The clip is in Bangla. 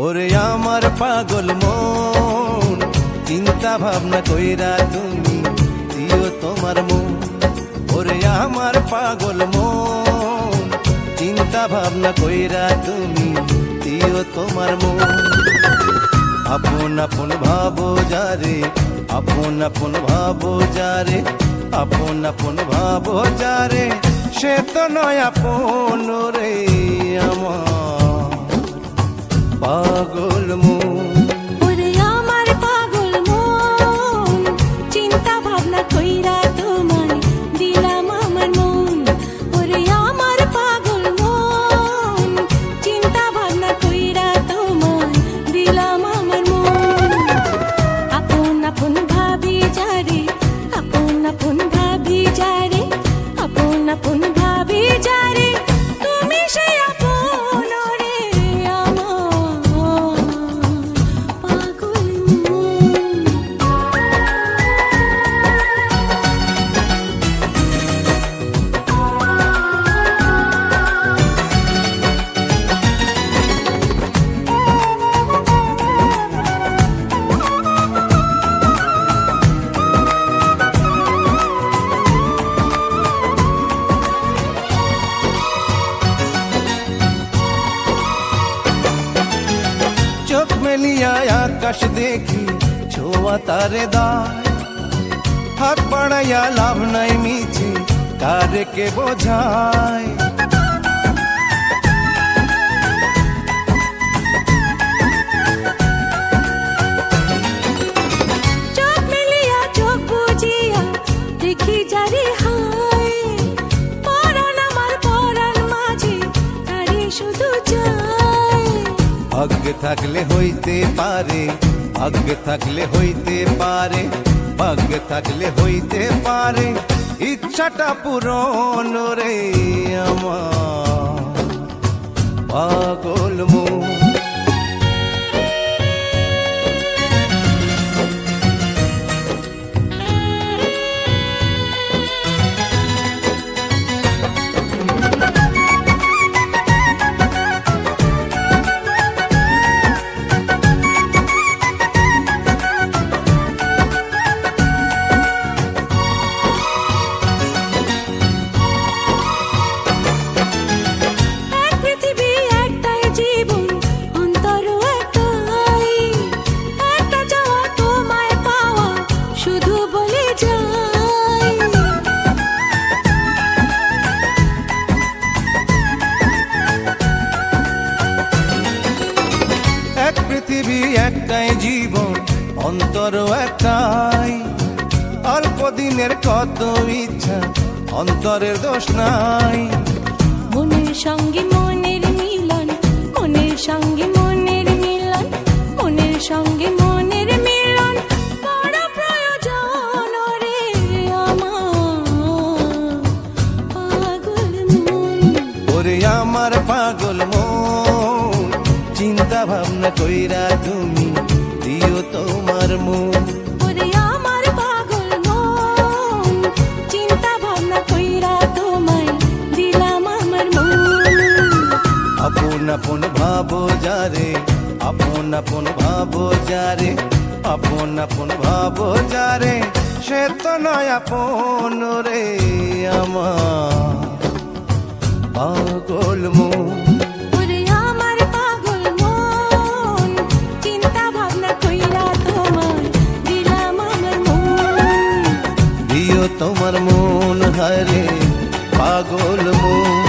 ওরে আমার পাগল মন, চিন্তা ভাবনা কইরা তুমি দিও তোমার মন। ওরে আমার পাগল মন, চিন্তা ভাবনা কইরা তুমি দিও তোমার মন। আপন আপন ভাবো যারে, আপন আপন ভাবো যারে, আপন আপন ভাবো যারে, সে তো নয় আপন রে আমার পাগল মন। ওরে আমার পাগল মন, চিন্তা ভাবনা কইরা তোমায় দিলাম আমার মন। ওরে আমার পাগল মন, চিন্তা ভাবনা কইরা তোমায় দিলাম আমার মন। আপন আপন ভাবি যারে, আপন আপন ভাবি যারে, আপন আপন ভাবি যারে, তুমি সে আপন রে আমার পাগল মন। চোখ মেলিয়া আকাশ দেখি ছোঁয়া তারে দায়, হাত বাড়াইয়া লাভ নাই মিছে কারে কে বোঝায়। চোখ মেলিয়া চোখ বুজিয়া দেখি যারে হায়, পরাণ আমার পরাণ মাঝে তারে শুধু চায়। ভাগ্যে থাকলে হইতে পারে, ভাগ্যে থাকলে হইতে পারে, ভাগ্যে থাকলে হইতে পারে, ইচ্ছাটা পূরণ রে আমার পাগল মন। এক পৃথিবী একটাই জীবন, অন্তর একটাই, একটা যাওয়া তোমায় পাওয়া শুধু বলে যায়। এক পৃথিবী একটাই জীবন, অন্তর একটাই, অল্প দিনের কত ইচ্ছা, অন্তরের দোষ নাই। মনের সঙ্গে মনের মিলন, মনের সঙ্গে মনের মিলন, মনের সঙ্গে মনের মিলন বড় প্রয়োজন রে আমার পাগল মন। ওরে আমার পাগল মন, চিন্তা ভাবনা কইরা তুমি দিও তোমার মন। ওরে আমার পাগল মন, চিন্তা ভাবনা কইরা তোমায় দিলাম আমার মন। আপন আপন ভাবো যারে, আপন আপন ভাবো যারে, আপন আপন ভাবো যারে, সে তো নয় আপন রে আমার পাগল মন। ওরে আমার পাগল মন, চিন্তা ভাবনা কইরা তোমায় দিলাম আমার মন। দিও তোমার মন হারে পাগল মন।